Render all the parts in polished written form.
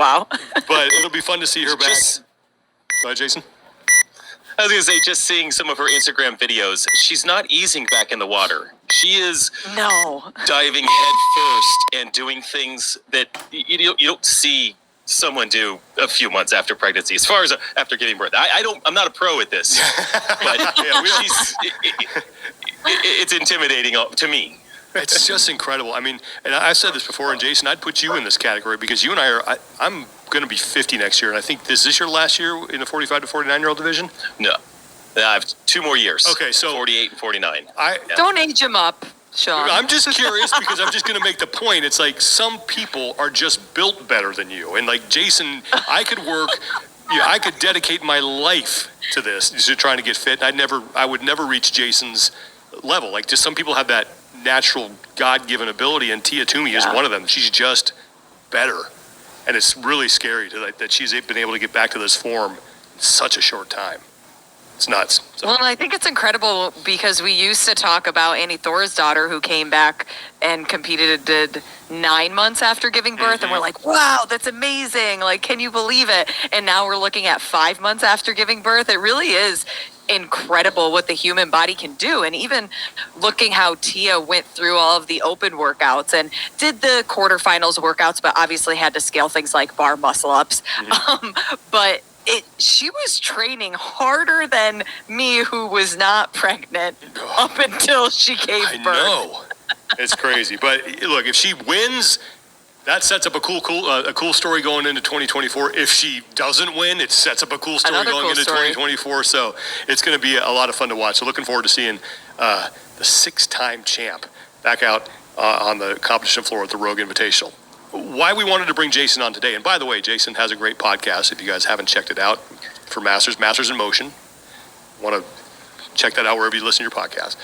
Wow. But it'll be fun to see her back. Go ahead, Jason. I was going to say, just seeing some of her Instagram videos, she's not easing back in the water. She is diving head first and doing things that you don't see someone do a few months after pregnancy, as far as after giving birth. I'm not a pro at this, but it's intimidating to me. It's just incredible. I mean, and I've said this before, and Jason, I'd put you in this category because you and I'm going to be 50 next year, and I think is this your last year in the 45 to 49-year-old division? No. I have 2 more years. Okay, so 48 and 49. Don't age him up, Sean. I'm just curious because I'm just going to make the point. It's like some people are just built better than you, and like Jason, I could work. I could dedicate my life to this, to trying to get fit. I would never reach Jason's level. Like, just some people have that natural God-given ability, and Tia Toomey is one of them. She's just better, and it's really scary that she's been able to get back to this form in such a short time. It's nuts. So. Well, I think it's incredible because we used to talk about Annie Thor's daughter who came back and did 9 months after giving birth, and we're like, wow, that's amazing. Like, can you believe it? And now we're looking at 5 months after giving birth. It really is incredible what the human body can do. And even looking how Tia went through all of the open workouts and did the quarterfinals workouts, but obviously had to scale things like bar muscle ups. But she was training harder than me, who was not pregnant, up until she gave birth. I know. It's crazy. But look, if she wins, that sets up a cool story going into 2024. If she doesn't win, it sets up a cool story into 2024. So it's going to be a lot of fun to watch. So looking forward to seeing the 6-time champ back out on the competition floor at the Rogue Invitational. Why we wanted to bring Jason on today, and by the way, Jason has a great podcast if you guys haven't checked it out for Masters in Motion. Want to check that out wherever you listen to your podcast.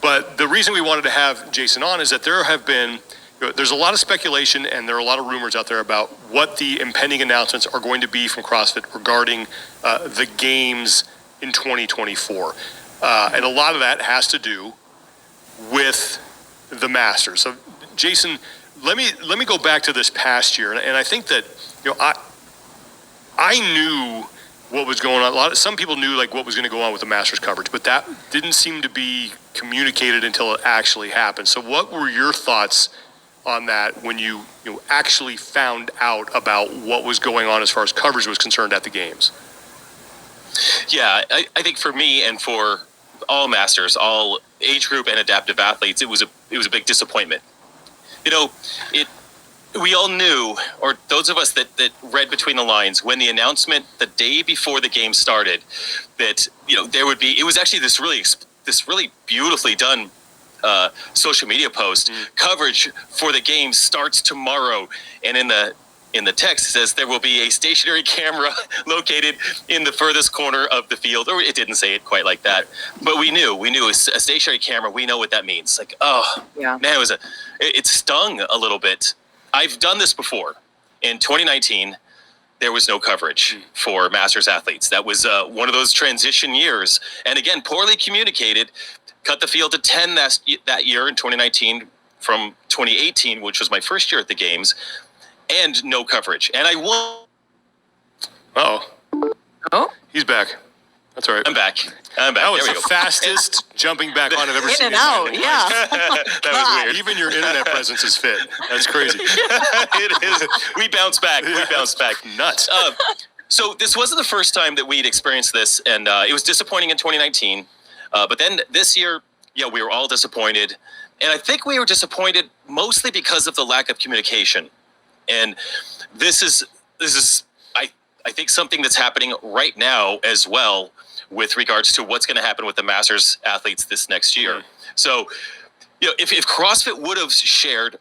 But the reason we wanted to have Jason on is that there's a lot of speculation and there are a lot of rumors out there about what the impending announcements are going to be from CrossFit regarding the games in 2024. And a lot of that has to do with the Masters. So, Jason, let me go back to this past year, and I think that I knew what was going on. Some people knew like what was going to go on with the Masters coverage, but that didn't seem to be communicated until it actually happened. So, what were your thoughts on that when you actually found out about what was going on as far as coverage was concerned at the games? Yeah, I think for me and for all Masters, all age group and adaptive athletes, it was a big disappointment. We all knew, or those of us that read between the lines, when the announcement the day before the game started, that there would be. It was actually this really beautifully done social media post. Coverage for the game starts tomorrow, and in the text it says there will be a stationary camera located in the furthest corner of the field. Or it didn't say it quite like that, but we knew a stationary camera. We know what that means. Like, man, it stung a little bit. I've done this before. In 2019, there was no coverage for Masters athletes. That was one of those transition years, and again, poorly communicated. Cut the field to 10 that year in 2019 from 2018, which was my first year at the games. And no coverage. And I won. Oh, he's back. That's all right. I'm back. That was the fastest jumping back on I've ever seen. In and out, yeah. That was weird. Even your internet presence is fit. That's crazy. It is. We bounced back. Nuts. So this wasn't the first time that we'd experienced this, and it was disappointing in 2019. But then this year, we were all disappointed. And I think we were disappointed mostly because of the lack of communication. And this is I think something that's happening right now as well with regards to what's going to happen with the Masters athletes this next year. So, if CrossFit would have shared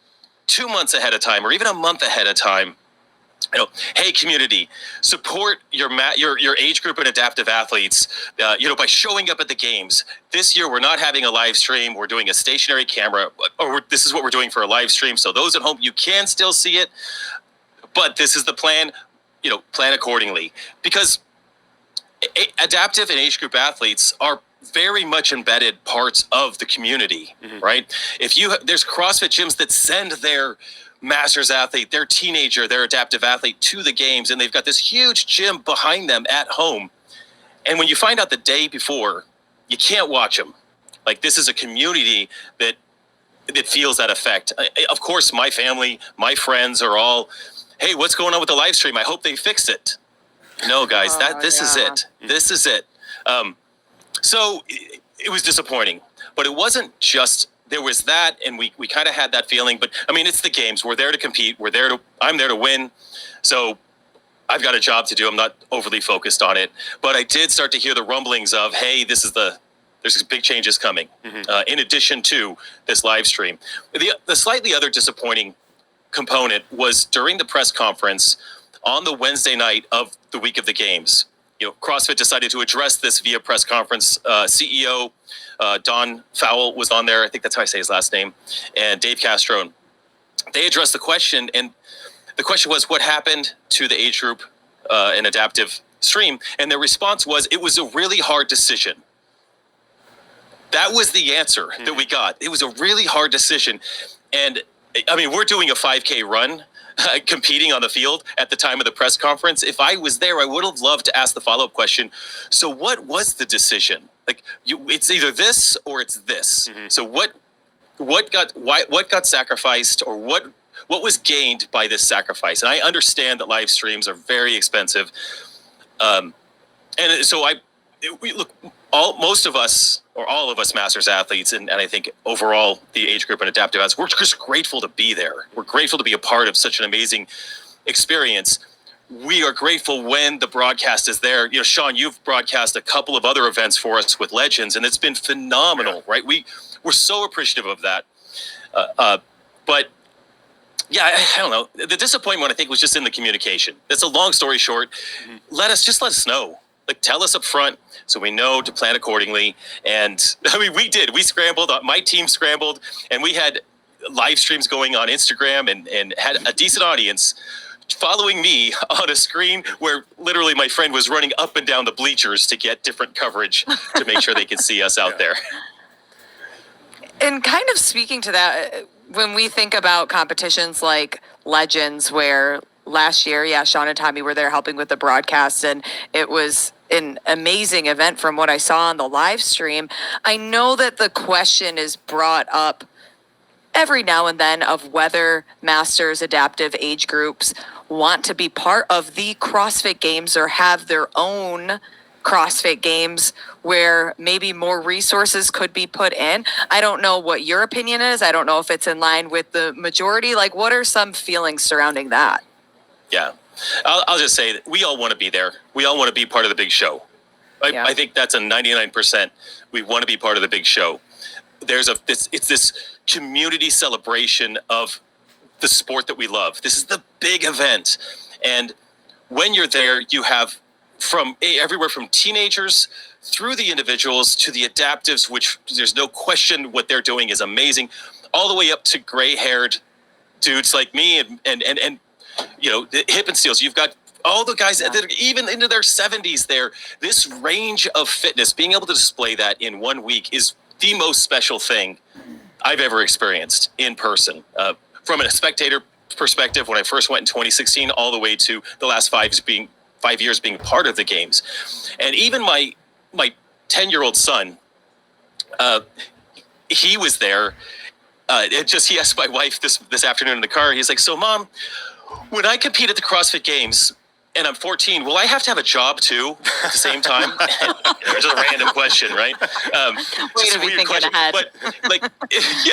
2 months ahead of time or even a month ahead of time, hey community, support your age group and adaptive athletes, by showing up at the games. This year we're not having a live stream. We're doing a stationary camera, or this is what we're doing for a live stream. So those at home, you can still see it, but this is the plan. Plan accordingly, because adaptive and age group athletes are very much embedded parts of the community, right? There's CrossFit gyms that send their masters athlete, their teenager, their adaptive athlete to the games, and they've got this huge gym behind them at home. And when you find out the day before, you can't watch them. Like, this is a community that feels that effect. Of course, my family, my friends are all, hey, what's going on with the live stream? I hope they fix it. No, guys, this is it. This is it. So it was disappointing, but it wasn't just, there was that, and we kind of had that feeling, but I mean, it's the games. We're there to compete. I'm there to win. So I've got a job to do. I'm not overly focused on it, but I did start to hear the rumblings of, hey, there's big changes coming, in addition to this live stream. The slightly other disappointing component was during the press conference on the Wednesday night of the week of the games. CrossFit decided to address this via press conference. CEO Don Fowle was on there. I think that's how I say his last name. And Dave Castrone. They addressed the question, and the question was, what happened to the age group and adaptive stream? And their response was, it was a really hard decision. That was the answer that we got. It was a really hard decision. And I mean, we're doing a 5K run, competing on the field at the time of the press conference. If I was there, I would have loved to ask the follow-up question. So what was the decision? Like, it's either this or it's this. So what got sacrificed, or what was gained by this sacrifice? And I understand that live streams are very expensive. And so most of us, or all of us masters athletes, and I think overall the age group and adaptive athletes, we're just grateful to be there. We're grateful to be a part of such an amazing experience. We are grateful when the broadcast is there. Sean, you've broadcast a couple of other events for us with Legends, and it's been phenomenal, right? We're so appreciative of that. But yeah, I don't know. The disappointment, I think, was just in the communication. It's a long story short. Let us know. Like, tell us up front so we know to plan accordingly. And I mean, we did. We scrambled. My team scrambled, and we had live streams going on Instagram and had a decent audience following me on a screen where literally my friend was running up and down the bleachers to get different coverage to make sure they could see us out there. And kind of speaking to that, when we think about competitions like Legends, where last year, Sean and Tommy were there helping with the broadcast, and it was an amazing event from what I saw on the live stream. I know that the question is brought up every now and then of whether masters adaptive age groups want to be part of the CrossFit Games or have their own CrossFit Games where maybe more resources could be put in. I don't know what your opinion is. I don't know if it's in line with the majority. Like, what are some feelings surrounding that? Yeah, I'll just say that we all want to be there. We all want to be part of the big show. I think that's a 99%. We want to be part of the big show. It's this community celebration of the sport that we love. This is the big event. And when you're there, you have everywhere from teenagers through the individuals to the adaptives, which there's no question what they're doing is amazing, all the way up to gray-haired dudes like me and the hip and steels. You've got all the guys that are even into their 70s there. This range of fitness, being able to display that in 1 week is the most special thing I've ever experienced in person. From a spectator perspective, when I first went in 2016, all the way to the last 5 years being part of the games. And even my 10-year-old son, he was there. He asked my wife this afternoon in the car, he's like, so Mom, when I compete at the CrossFit Games and I'm 14, will I have to have a job too at the same time? It's just a random question, right? Way to be thinking ahead. But